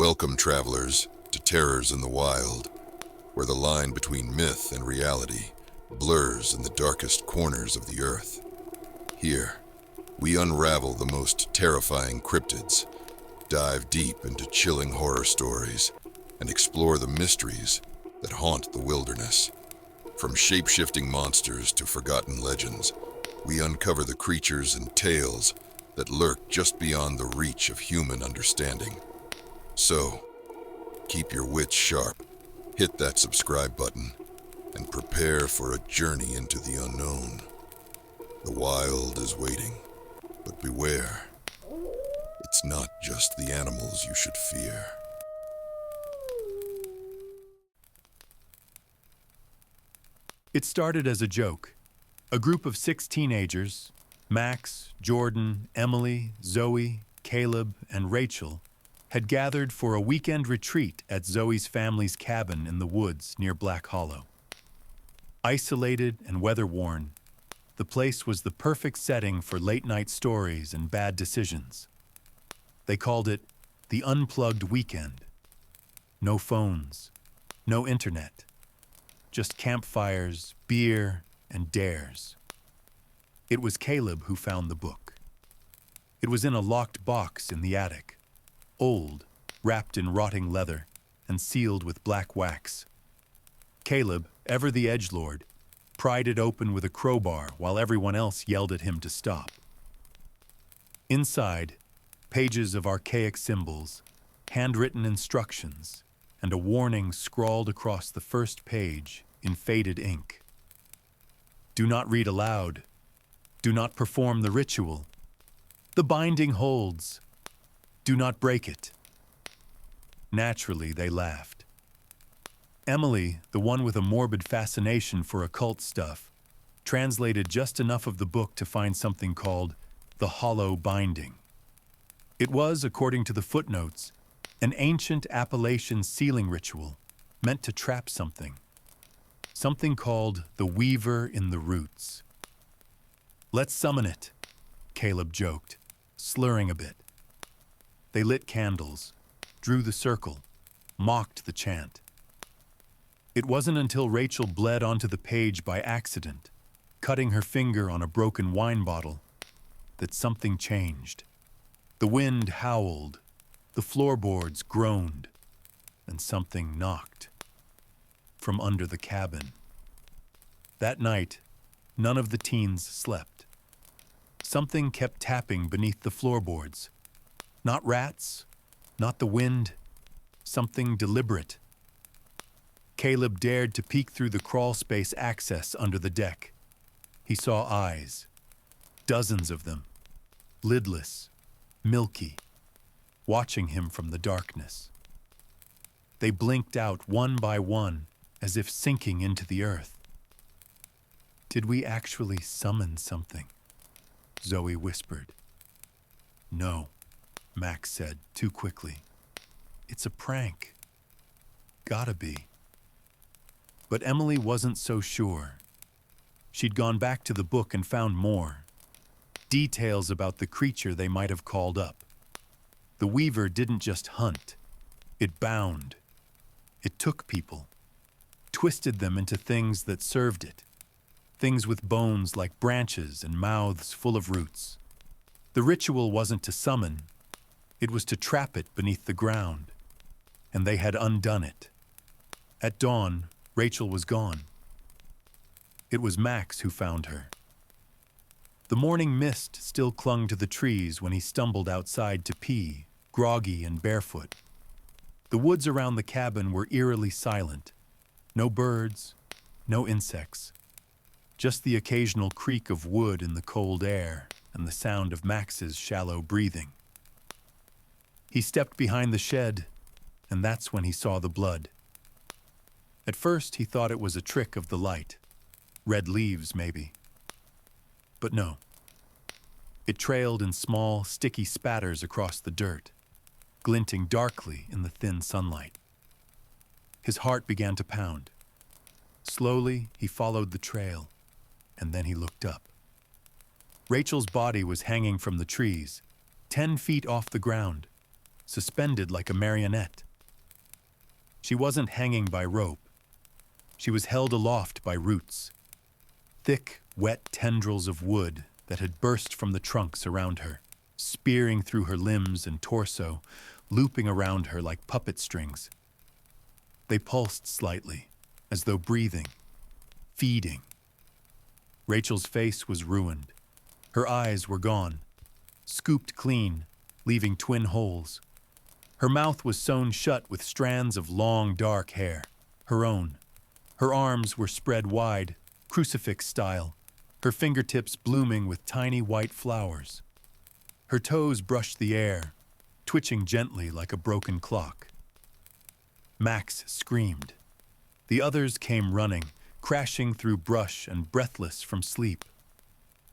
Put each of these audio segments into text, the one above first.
Welcome, travelers, to Terrors in the Wild, where the line between myth and reality blurs in the darkest corners of the earth. Here, we unravel the most terrifying cryptids, dive deep into chilling horror stories, and explore the mysteries that haunt the wilderness. From shape-shifting monsters to forgotten legends, we uncover the creatures and tales that lurk just beyond the reach of human understanding. So, keep your wits sharp, hit that subscribe button, and prepare for a journey into the unknown. The wild is waiting, but beware. It's not just the animals you should fear. It started as a joke. A group of 6 teenagers, Max, Jordan, Emily, Zoe, Caleb, and Rachel, had gathered for a weekend retreat at Zoe's family's cabin in the woods near Black Hollow. Isolated and weather-worn, the place was the perfect setting for late-night stories and bad decisions. They called it the Unplugged Weekend. No phones, no internet, just campfires, beer, and dares. It was Caleb who found the book. It was in a locked box in the attic, old, wrapped in rotting leather, and sealed with black wax. Caleb, ever the edgelord, pried it open with a crowbar while everyone else yelled at him to stop. Inside, pages of archaic symbols, handwritten instructions, and a warning scrawled across the first page in faded ink. Do not read aloud. Do not perform the ritual. The binding holds. Do not break it. Naturally, they laughed. Emily, the one with a morbid fascination for occult stuff, translated just enough of the book to find something called the Hollow Binding. It was, according to the footnotes, an ancient Appalachian sealing ritual meant to trap something called the Weaver in the Roots. Let's summon it, Caleb joked, slurring a bit. They lit candles, drew the circle, mocked the chant. It wasn't until Rachel bled onto the page by accident, cutting her finger on a broken wine bottle, that something changed. The wind howled, the floorboards groaned, and something knocked from under the cabin. That night, none of the teens slept. Something kept tapping beneath the floorboards. Not rats, not the wind, something deliberate. Caleb dared to peek through the crawlspace access under the deck. He saw eyes, dozens of them, lidless, milky, watching him from the darkness. They blinked out one by one, as if sinking into the earth. Did we actually summon something? Zoe whispered. No, Max said too quickly. It's a prank. Gotta be. But Emily wasn't so sure. She'd gone back to the book and found more. Details about the creature they might have called up. The Weaver didn't just hunt. It bound. It took people, twisted them into things that served it. Things with bones like branches and mouths full of roots. The ritual wasn't to summon. It was to trap it beneath the ground. And they had undone it. At dawn, Rachel was gone. It was Max who found her. The morning mist still clung to the trees when he stumbled outside to pee, groggy and barefoot. The woods around the cabin were eerily silent. No birds, no insects. Just the occasional creak of wood in the cold air and the sound of Max's shallow breathing. He stepped behind the shed, and that's when he saw the blood. At first, he thought it was a trick of the light. Red leaves, maybe. But no. It trailed in small, sticky spatters across the dirt, glinting darkly in the thin sunlight. His heart began to pound. Slowly, he followed the trail, and then he looked up. Rachel's body was hanging from the trees, 10 feet off the ground. suspended like a marionette. She wasn't hanging by rope. She was held aloft by roots, thick, wet tendrils of wood that had burst from the trunks around her, spearing through her limbs and torso, looping around her like puppet strings. They pulsed slightly, as though breathing, feeding. Rachel's face was ruined. Her eyes were gone, scooped clean, leaving twin holes. Her mouth was sewn shut with strands of long, dark hair, her own. Her arms were spread wide, crucifix style, her fingertips blooming with tiny white flowers. Her toes brushed the air, twitching gently like a broken clock. Max screamed. The others came running, crashing through brush and breathless from sleep.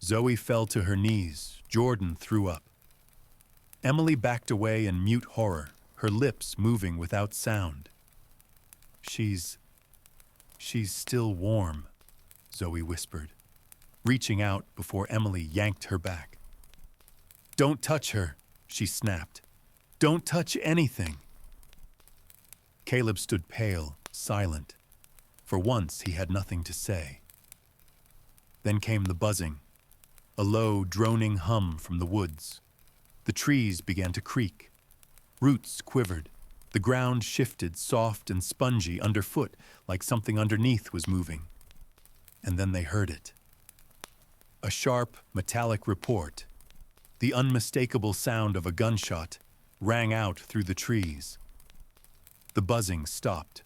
Zoe fell to her knees. Jordan threw up. Emily backed away in mute horror, her lips moving without sound. She's still warm, Zoe whispered, reaching out before Emily yanked her back. Don't touch her, she snapped. Don't touch anything. Caleb stood pale, silent. For once, he had nothing to say. Then came the buzzing, a low, droning hum from the woods. The trees began to creak. Roots quivered. The ground shifted, soft and spongy, underfoot, like something underneath was moving. And then they heard it. A sharp, metallic report, the unmistakable sound of a gunshot, rang out through the trees. The buzzing stopped.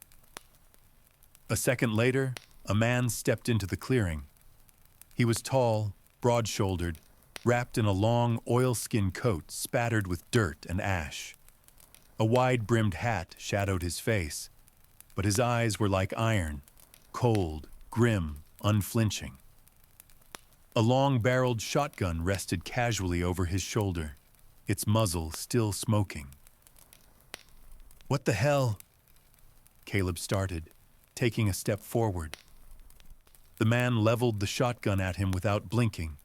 A second later, a man stepped into the clearing. He was tall, broad-shouldered, wrapped in a long, oilskin coat spattered with dirt and ash. A wide-brimmed hat shadowed his face, but his eyes were like iron, cold, grim, unflinching. A long-barreled shotgun rested casually over his shoulder, its muzzle still smoking. What the hell? Caleb started, taking a step forward. The man leveled the shotgun at him without blinking.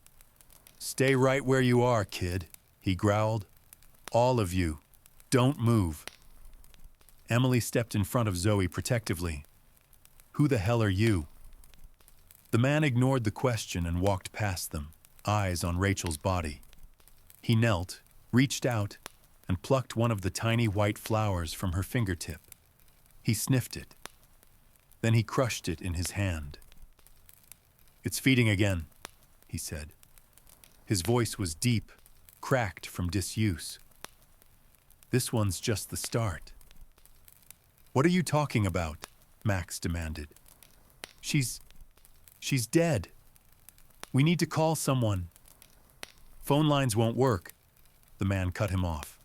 Stay right where you are, kid, he growled. All of you. Don't move. Emily stepped in front of Zoe protectively. Who the hell are you? The man ignored the question and walked past them, eyes on Rachel's body. He knelt, reached out, and plucked one of the tiny white flowers from her fingertip. He sniffed it. Then he crushed it in his hand. It's feeding again, he said. His voice was deep, cracked from disuse. This one's just the start. What are you talking about? Max demanded. She's dead. We need to call someone. Phone lines won't work. The man cut him off.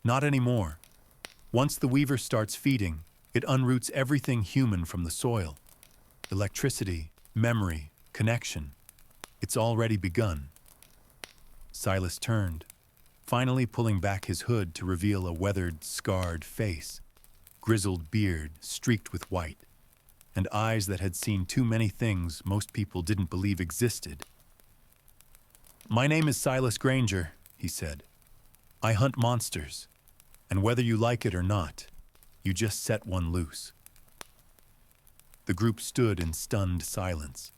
Not anymore. Once the weaver starts feeding, it unroots everything human from the soil. Electricity, memory, connection. It's already begun. Silas turned, finally pulling back his hood to reveal a weathered, scarred face, grizzled beard streaked with white, and eyes that had seen too many things most people didn't believe existed. My name is Silas Granger, he said. I hunt monsters, and whether you like it or not, you just set one loose. The group stood in stunned silence,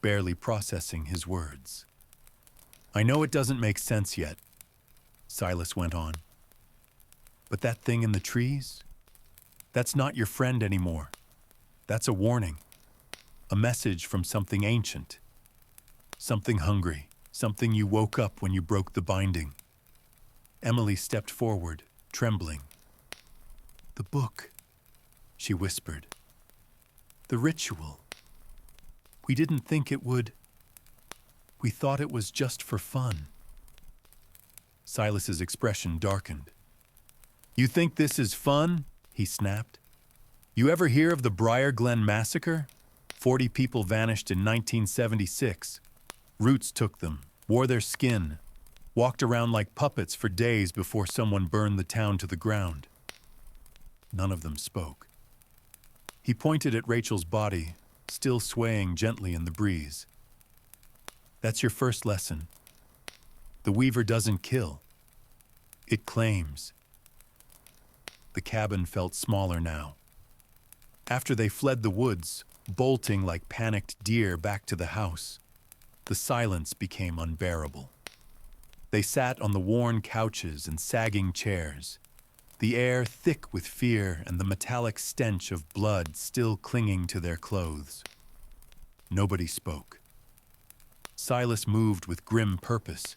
barely processing his words. I know it doesn't make sense yet, Silas went on. But that thing in the trees? That's not your friend anymore. That's a warning. A message from something ancient. Something hungry. Something you woke up when you broke the binding. Emily stepped forward, trembling. The book, she whispered. The ritual. We didn't think it would. We thought it was just for fun. Silas's expression darkened. You think this is fun? He snapped. You ever hear of the Briar Glen Massacre? 40 people vanished in 1976. Roots took them, wore their skin, walked around like puppets for days before someone burned the town to the ground. None of them spoke. He pointed at Rachel's body, still swaying gently in the breeze. That's your first lesson. The weaver doesn't kill. It claims. The cabin felt smaller now. After they fled the woods, bolting like panicked deer back to the house, the silence became unbearable. They sat on the worn couches and sagging chairs, the air thick with fear and the metallic stench of blood still clinging to their clothes. Nobody spoke. Silas moved with grim purpose.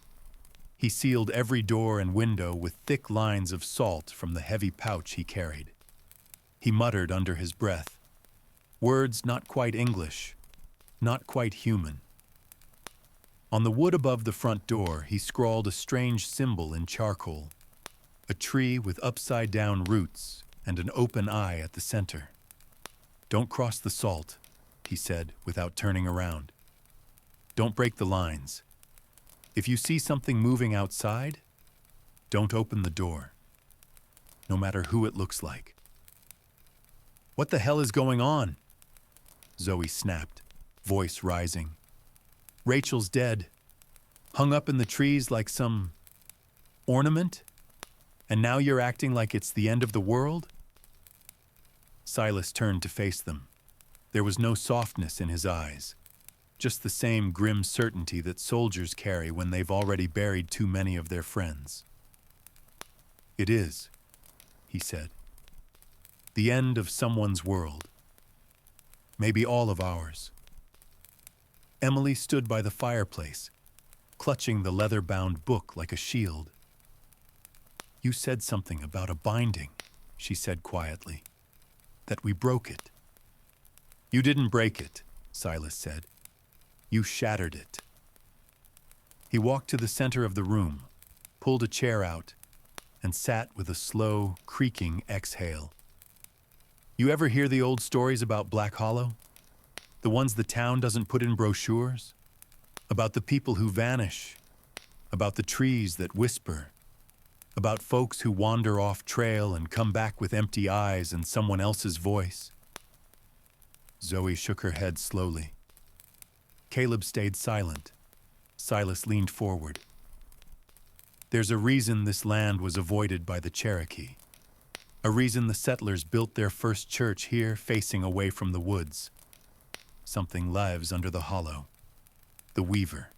He sealed every door and window with thick lines of salt from the heavy pouch he carried. He muttered under his breath, words not quite English, not quite human. On the wood above the front door, he scrawled a strange symbol in charcoal, a tree with upside-down roots and an open eye at the center. "Don't cross the salt," he said without turning around. "Don't break the lines. If you see something moving outside, don't open the door, no matter who it looks like." "What the hell is going on?" Zoe snapped, voice rising. "Rachel's dead, hung up in the trees like some ornament, and now you're acting like it's the end of the world?" Silas turned to face them. There was no softness in his eyes, just the same grim certainty that soldiers carry when they've already buried too many of their friends. "It is," he said. "The end of someone's world. Maybe all of ours." Emily stood by the fireplace, clutching the leather-bound book like a shield. "You said something about a binding," she said quietly. "That we broke it." "You didn't break it," Silas said. "You shattered it." He walked to the center of the room, pulled a chair out, and sat with a slow, creaking exhale. "You ever hear the old stories about Black Hollow? The ones the town doesn't put in brochures? About the people who vanish, about the trees that whisper, about folks who wander off trail and come back with empty eyes and someone else's voice?" Zoe shook her head slowly. Caleb stayed silent. Silas leaned forward. "There's a reason this land was avoided by the Cherokee. A reason the settlers built their first church here facing away from the woods. Something lives under the hollow. The Weaver."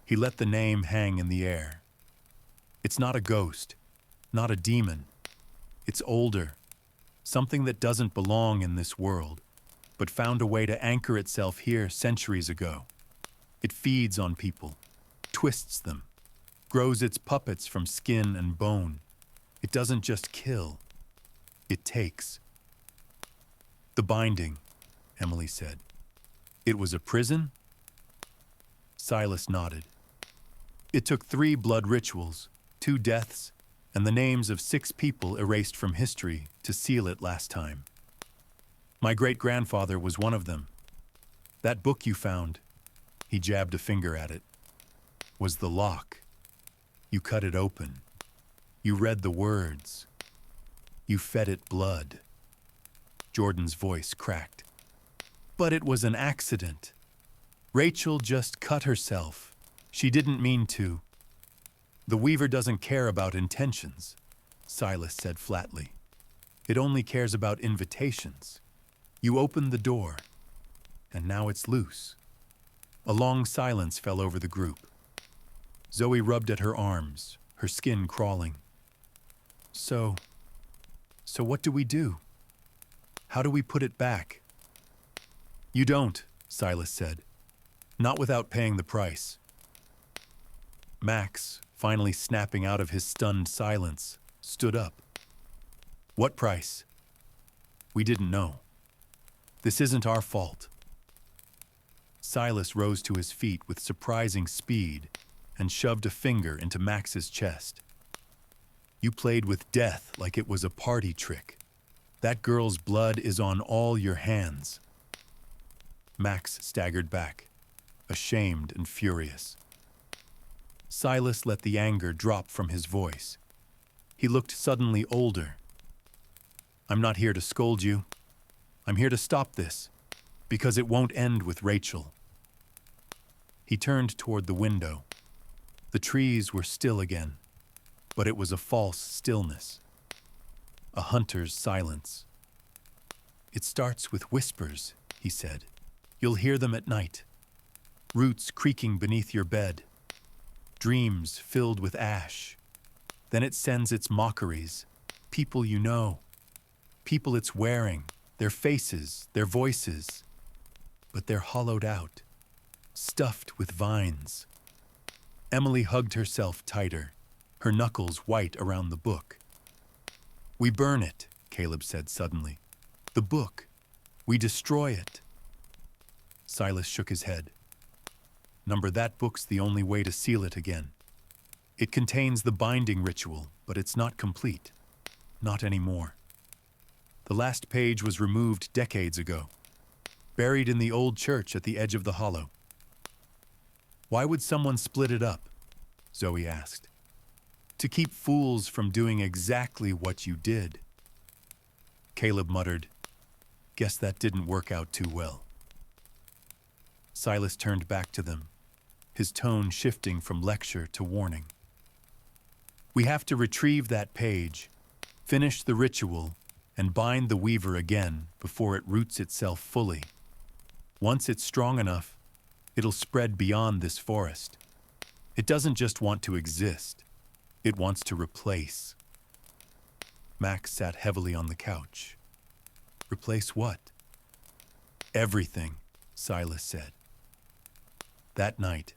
He let the name hang in the air. "It's not a ghost, not a demon. It's older, something that doesn't belong in this world, but found a way to anchor itself here centuries ago. It feeds on people, twists them, grows its puppets from skin and bone. It doesn't just kill, it takes." "The binding," Emily said. "It was a prison?" Silas nodded. "It took 3 blood rituals, 2 deaths, and the names of 6 people erased from history to seal it last time. My great-grandfather was one of them. That book you found," he jabbed a finger at it, "was the lock. You cut it open. You read the words. You fed it blood." Jordan's voice cracked. "But it was an accident. Rachel just cut herself. She didn't mean to." "The Weaver doesn't care about intentions," Silas said flatly. "It only cares about invitations. You opened the door, and now it's loose." A long silence fell over the group. Zoe rubbed at her arms, her skin crawling. So what do we do? How do we put it back?" "You don't," Silas said. "Not without paying the price." Max, finally snapping out of his stunned silence, stood up. "What price?" "We didn't know. This isn't our fault." Silas rose to his feet with surprising speed and shoved a finger into Max's chest. "You played with death like it was a party trick. That girl's blood is on all your hands." Max staggered back, ashamed and furious. Silas let the anger drop from his voice. He looked suddenly older. "I'm not here to scold you. I'm here to stop this, because it won't end with Rachel." He turned toward the window. The trees were still again, but it was a false stillness. a hunter's silence. "It starts with whispers," he said. "You'll hear them at night. Roots creaking beneath your bed. Dreams filled with ash. Then it sends its mockeries. People you know. People it's wearing. Their faces, their voices. But they're hollowed out. Stuffed with vines." Emily hugged herself tighter, her knuckles white around the book. "We burn it," Caleb said suddenly. "The book. We destroy it." Silas shook his head. "Number, that book's the only way to seal it again. It contains the binding ritual, but it's not complete. Not anymore. The last page was removed decades ago, buried in the old church at the edge of the hollow." "Why would someone split it up?" Zoe asked. "To keep fools from doing exactly what you did." Caleb muttered, "Guess that didn't work out too well." Silas turned back to them, his tone shifting from lecture to warning. "We have to retrieve that page, finish the ritual, and bind the weaver again before it roots itself fully. Once it's strong enough, it'll spread beyond this forest. It doesn't just want to exist, it wants to replace." Max sat heavily on the couch. "Replace what?" "Everything," Silas said. That night,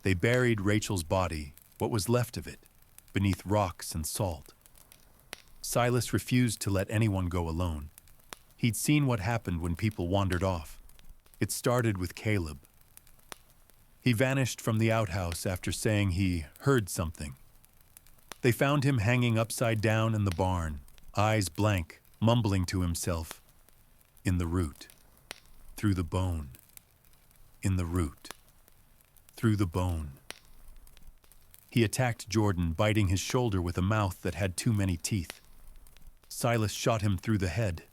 they buried Rachel's body, what was left of it, beneath rocks and salt. Silas refused to let anyone go alone. He'd seen what happened when people wandered off. It started with Caleb. He vanished from the outhouse after saying he heard something. They found him hanging upside down in the barn, eyes blank, mumbling to himself, "In the root, through the bone, in the root, through the bone." He attacked Jordan, biting his shoulder with a mouth that had too many teeth. Silas shot him through the head.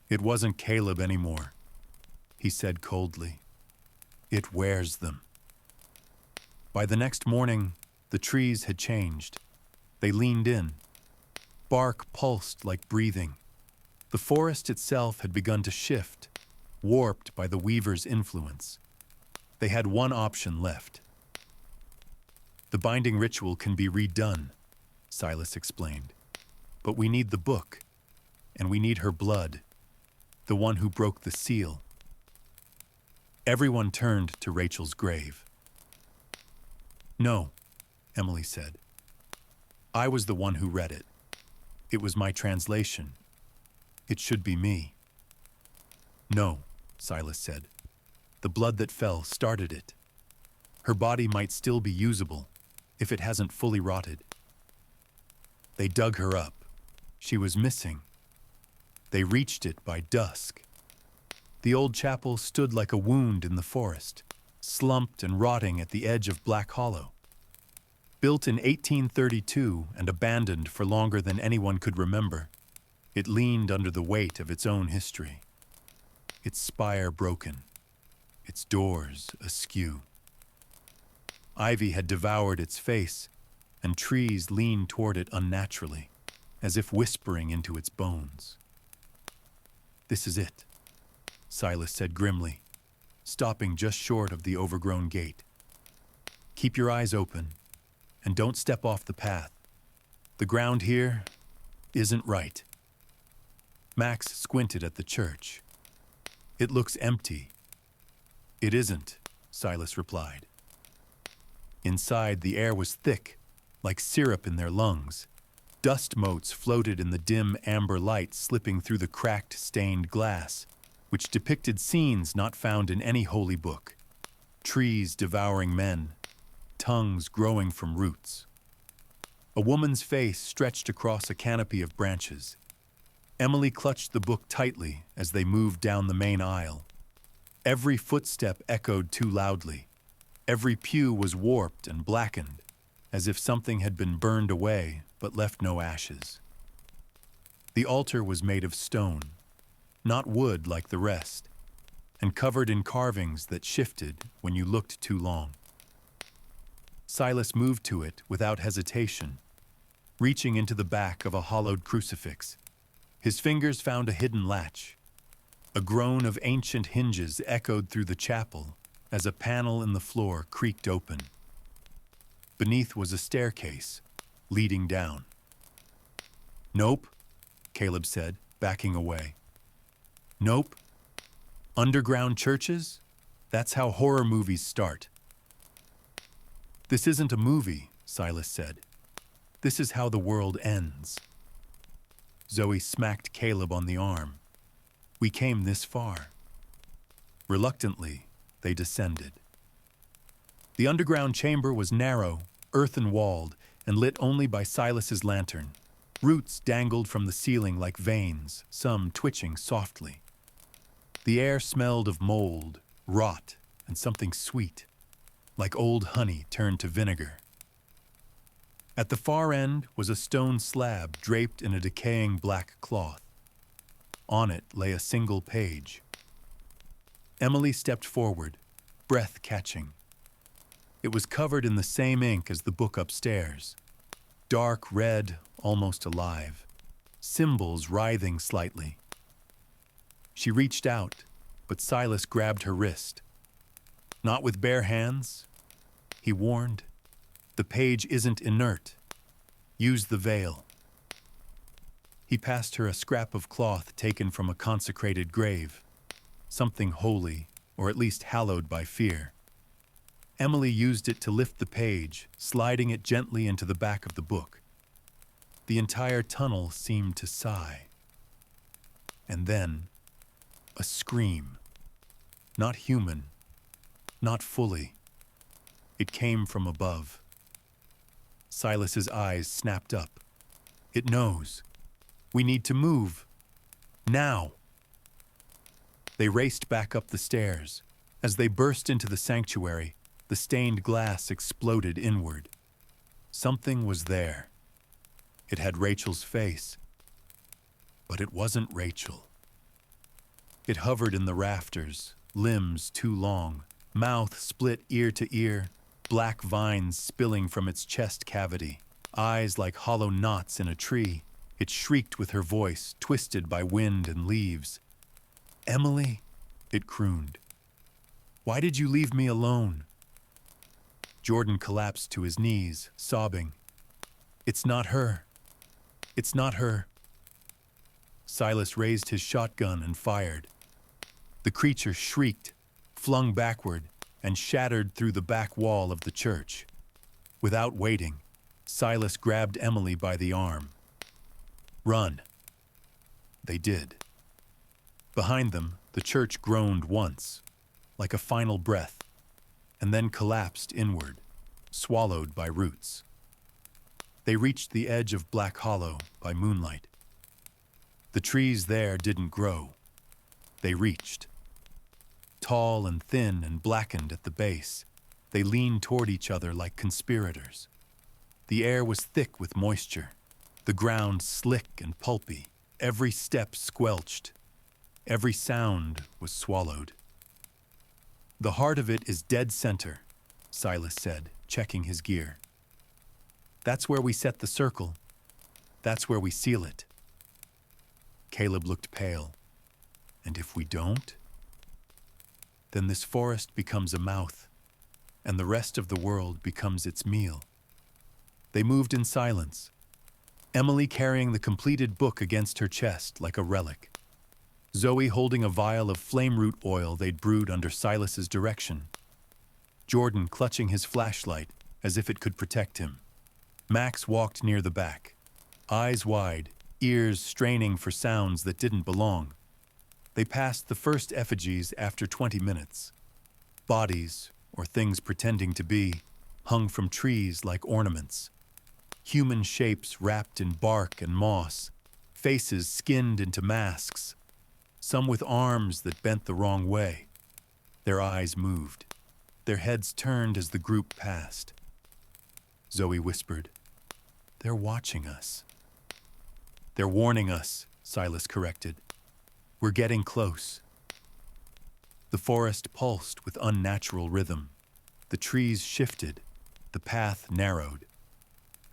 "It wasn't Caleb anymore," he said coldly. "It wears them." By the next morning, the trees had changed. They leaned in. Bark pulsed like breathing. The forest itself had begun to shift, warped by the weaver's influence. They had one option left. "The binding ritual can be redone," Silas explained. "But we need the book, and we need her blood, the one who broke the seal." Everyone turned to Rachel's grave. "No," Emily said. "I was the one who read it. It was my translation. It should be me." "No," Silas said. "The blood that fell started it. Her body might still be usable, if it hasn't fully rotted." They dug her up. She was missing. They reached it by dusk. The old chapel stood like a wound in the forest, slumped and rotting at the edge of Black Hollow. Built in 1832 and abandoned for longer than anyone could remember, it leaned under the weight of its own history. Its spire broken, its doors askew. Ivy had devoured its face, and trees leaned toward it unnaturally, as if whispering into its bones. "This is it," Silas said grimly, stopping just short of the overgrown gate. "Keep your eyes open, and don't step off the path. The ground here isn't right." Max squinted at the church. "It looks empty." "It isn't," Silas replied. Inside, the air was thick, like syrup in their lungs. Dust motes floated in the dim amber light slipping through the cracked, stained glass, which depicted scenes not found in any holy book. Trees devouring men, tongues growing from roots. A woman's face stretched across a canopy of branches. Emily clutched the book tightly as they moved down the main aisle. Every footstep echoed too loudly. Every pew was warped and blackened, as if something had been burned away but left no ashes. The altar was made of stone, not wood like the rest, and covered in carvings that shifted when you looked too long. Silas moved to it without hesitation. reaching into the back of a hollowed crucifix. His fingers found a hidden latch. A groan of ancient hinges echoed through the chapel as a panel in the floor creaked open. Beneath was a staircase, leading down. "Nope," Caleb said, backing away. "Nope. Underground churches? That's how horror movies start." "This isn't a movie," Silas said. "This is how the world ends." Zoe smacked Caleb on the arm. "We came this far." Reluctantly, they descended. The underground chamber was narrow, earthen-walled, and lit only by Silas's lantern. Roots dangled from the ceiling like veins, some twitching softly. The air smelled of mold, rot, and something sweet, like old honey turned to vinegar. At the far end was a stone slab draped in a decaying black cloth. On it lay a single page. Emily stepped forward, breath catching. It was covered in the same ink as the book upstairs. Dark red, almost alive. Symbols writhing slightly. She reached out, but Silas grabbed her wrist. "Not with bare hands," he warned. "The page isn't inert. Use the veil." He passed her a scrap of cloth taken from a consecrated grave, something holy, or at least hallowed by fear. Emily used it to lift the page, sliding it gently into the back of the book. The entire tunnel seemed to sigh. And then, a scream. Not human, not fully. It came from above. Silas's eyes snapped up. "It knows. We need to move. Now." They raced back up the stairs. As they burst into the sanctuary, the stained glass exploded inward. Something was there. It had Rachel's face. But it wasn't Rachel. It hovered in the rafters, limbs too long, mouth split ear to ear, black vines spilling from its chest cavity, eyes like hollow knots in a tree. It shrieked with her voice, twisted by wind and leaves. "Emily," it crooned. "Why did you leave me alone?" Jordan collapsed to his knees, sobbing. "It's not her. It's not her." Silas raised his shotgun and fired. The creature shrieked, flung backward, and shattered through the back wall of the church. Without waiting, Silas grabbed Emily by the arm. "Run." They did. Behind them, the church groaned once, like a final breath, and then collapsed inward, swallowed by roots. They reached the edge of Black Hollow by moonlight. The trees there didn't grow. They reached. Tall and thin and blackened at the base, they leaned toward each other like conspirators. The air was thick with moisture, the ground slick and pulpy, every step squelched. Every sound was swallowed. "The heart of it is dead center," Silas said, checking his gear. "That's where we set the circle. That's where we seal it." Caleb looked pale. "And if we don't?" "Then this forest becomes a mouth, and the rest of the world becomes its meal." They moved in silence, Emily carrying the completed book against her chest like a relic. Zoe holding a vial of flame root oil they'd brewed under Silas's direction. Jordan clutching his flashlight as if it could protect him. Max walked near the back, eyes wide, ears straining for sounds that didn't belong. They passed the first effigies after 20 minutes. Bodies, or things pretending to be, hung from trees like ornaments. Human shapes wrapped in bark and moss, faces skinned into masks, some with arms that bent the wrong way. Their eyes moved. Their heads turned as the group passed. Zoe whispered, "They're watching us." "They're warning us," Silas corrected. "We're getting close." The forest pulsed with unnatural rhythm. The trees shifted, the path narrowed.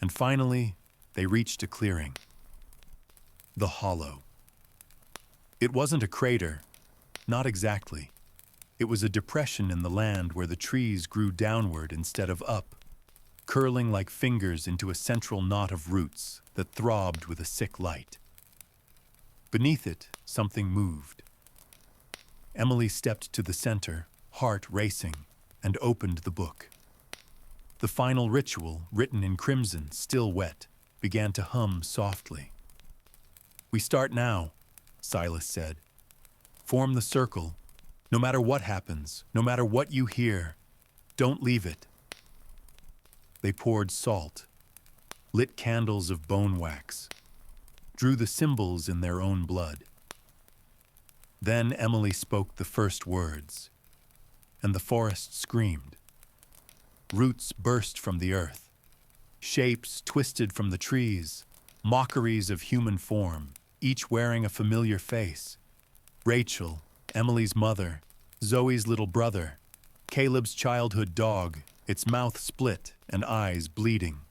And finally, They reached a clearing. The hollow. It wasn't a crater, not exactly. It was a depression in the land where the trees grew downward instead of up, curling like fingers into a central knot of roots that throbbed with a sick light. Beneath it, something moved. Emily stepped to the center, heart racing, and opened the book. The final ritual, written in crimson, still wet, began to hum softly. "We start now," Silas said. "Form the circle. No matter what happens, no matter what you hear, don't leave it." They poured salt, lit candles of bone wax, drew the symbols in their own blood. Then Emily spoke the first words, and the forest screamed. Roots burst from the earth, shapes twisted from the trees, mockeries of human form, each wearing a familiar face. Rachel, Emily's mother, Zoe's little brother, Caleb's childhood dog, its mouth split and eyes bleeding.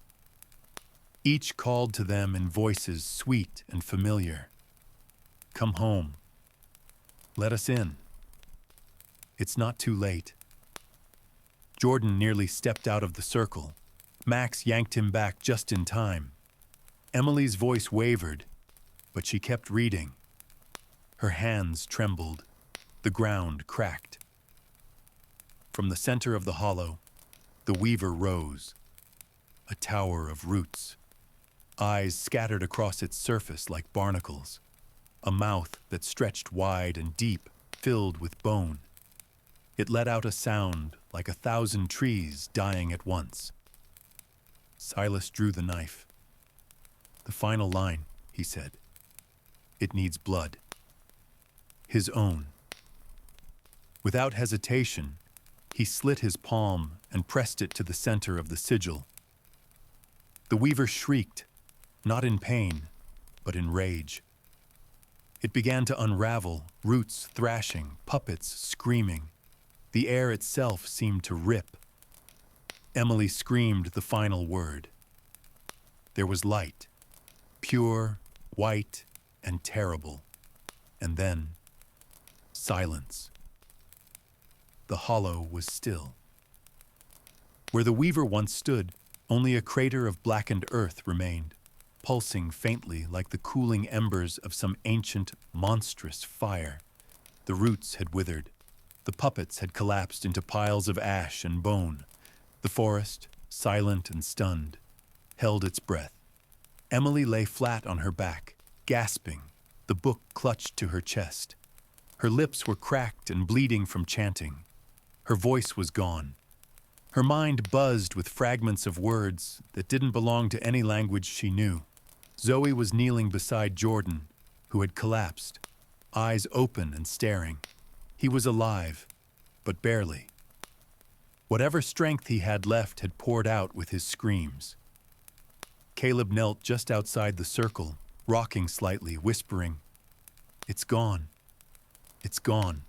Each called to them in voices sweet and familiar. "Come home. Let us in. It's not too late." Jordan nearly stepped out of the circle. Max yanked him back just in time. Emily's voice wavered, but she kept reading. Her hands trembled. The ground cracked. From the center of the hollow, the weaver rose, a tower of roots, eyes scattered across its surface like barnacles, a mouth that stretched wide and deep, filled with bone. It let out a sound like 1,000 trees dying at once. Silas drew the knife. "The final line," he said. "It needs blood. His own." Without hesitation, he slit his palm and pressed it to the center of the sigil. The weaver shrieked, not in pain, but in rage. It began to unravel, roots thrashing, puppets screaming. The air itself seemed to rip. Emily screamed the final word. There was light, pure, white, and terrible. And then, silence. The hollow was still. Where the weaver once stood, only a crater of blackened earth remained, pulsing faintly like the cooling embers of some ancient, monstrous fire. The roots had withered. The puppets had collapsed into piles of ash and bone. The forest, silent and stunned, held its breath. Emily lay flat on her back, gasping, the book clutched to her chest. Her lips were cracked and bleeding from chanting. Her voice was gone. Her mind buzzed with fragments of words that didn't belong to any language she knew. Zoe was kneeling beside Jordan, who had collapsed, eyes open and staring. He was alive, but barely. Whatever strength he had left had poured out with his screams. Caleb knelt just outside the circle, rocking slightly, whispering, "It's gone. It's gone."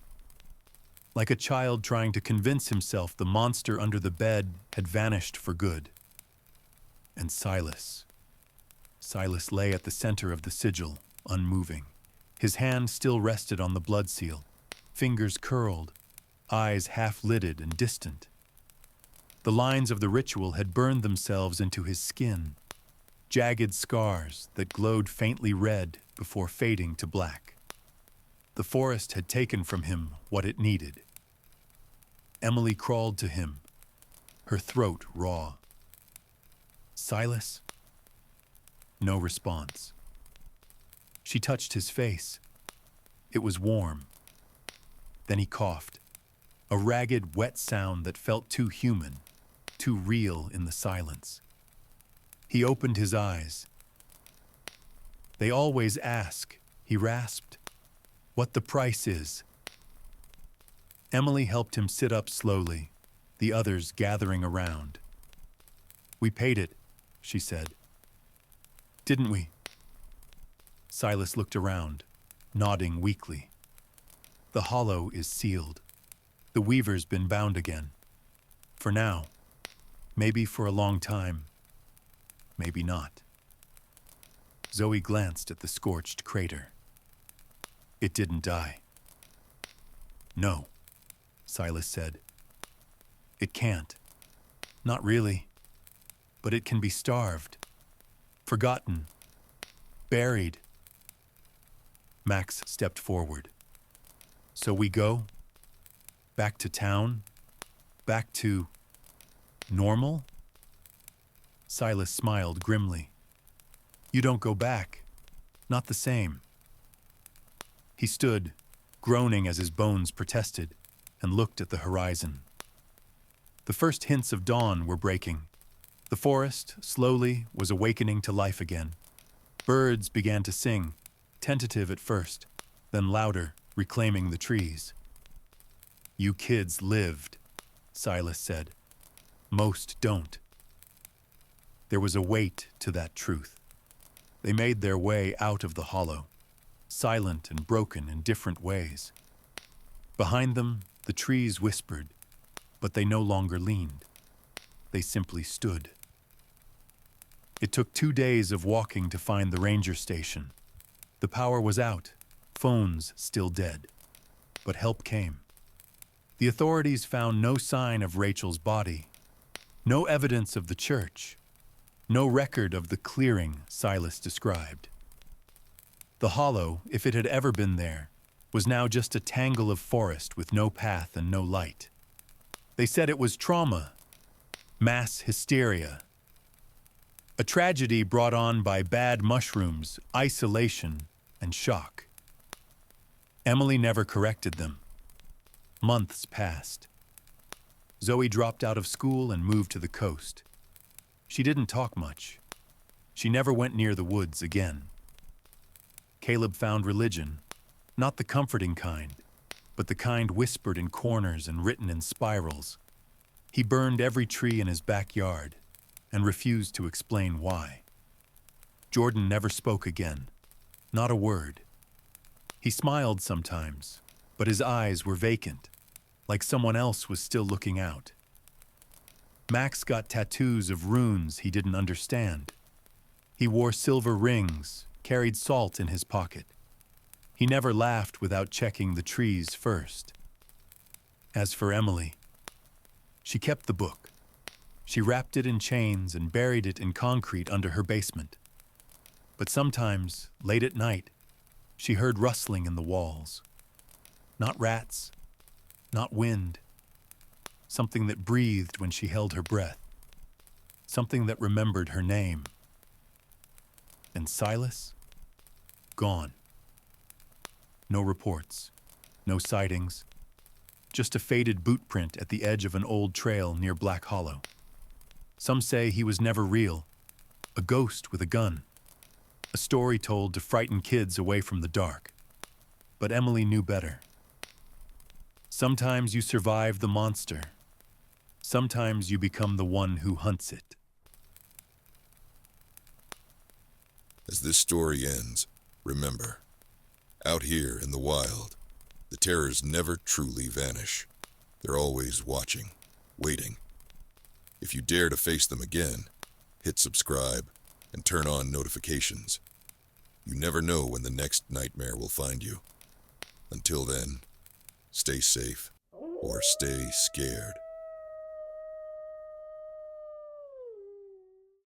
Like a child trying to convince himself the monster under the bed had vanished for good. And Silas. Silas lay at the center of the sigil, unmoving. His hand still rested on the blood seal, fingers curled, eyes half-lidded and distant. The lines of the ritual had burned themselves into his skin, jagged scars that glowed faintly red before fading to black. The forest had taken from him what it needed. Emily crawled to him, her throat raw. "Silas?" No response. She touched his face. It was warm. Then he coughed, a ragged, wet sound that felt too human, too real in the silence. He opened his eyes. "They always ask," he rasped, "what the price is." Emily helped him sit up slowly, the others gathering around. "We paid it," she said. "Didn't we?" Silas looked around, nodding weakly. "The hollow is sealed. The weaver's been bound again. For now. Maybe for a long time. Maybe not." Zoe glanced at the scorched crater. It didn't die. No, Silas said. It can't. Not really. But it can be starved, forgotten, buried. Max stepped forward. So we go? Back to town? Back to normal? Silas smiled grimly. You don't go back. Not the same. He stood, groaning as his bones protested, and looked at the horizon. The first hints of dawn were breaking. The forest, slowly, was awakening to life again. Birds began to sing, tentative at first, then louder, reclaiming the trees. You kids lived, Silas said. Most don't. There was a weight to that truth. They made their way out of the hollow, silent and broken in different ways. Behind them, the trees whispered, but they no longer leaned. They simply stood. It took 2 days of walking to find the ranger station. The power was out, phones still dead. But help came. The authorities found no sign of Rachel's body, no evidence of the church, no record of the clearing Silas described. The hollow, if it had ever been there, was now just a tangle of forest with no path and no light. They said it was trauma, mass hysteria, a tragedy brought on by bad mushrooms, isolation, and shock. Emily never corrected them. Months passed. Zoe dropped out of school and moved to the coast. She didn't talk much. She never went near the woods again. Caleb found religion, not the comforting kind, but the kind whispered in corners and written in spirals. He burned every tree in his backyard and refused to explain why. Jordan never spoke again, not a word. He smiled sometimes, but his eyes were vacant, like someone else was still looking out. Max got tattoos of runes he didn't understand. He wore silver rings, carried salt in his pocket. He never laughed without checking the trees first. As for Emily, she kept the book. She wrapped it in chains and buried it in concrete under her basement. But sometimes, late at night, she heard rustling in the walls. Not rats, not wind. Something that breathed when she held her breath. Something that remembered her name. And Silas? Gone. No reports, no sightings, just a faded boot print at the edge of an old trail near Black Hollow. Some say he was never real, a ghost with a gun, a story told to frighten kids away from the dark. But Emily knew better. Sometimes you survive the monster. Sometimes you become the one who hunts it. As this story ends, remember, out here in the wild, the terrors never truly vanish. They're always watching, waiting. If you dare to face them again, hit subscribe and turn on notifications. You never know when the next nightmare will find you. Until then, stay safe or stay scared.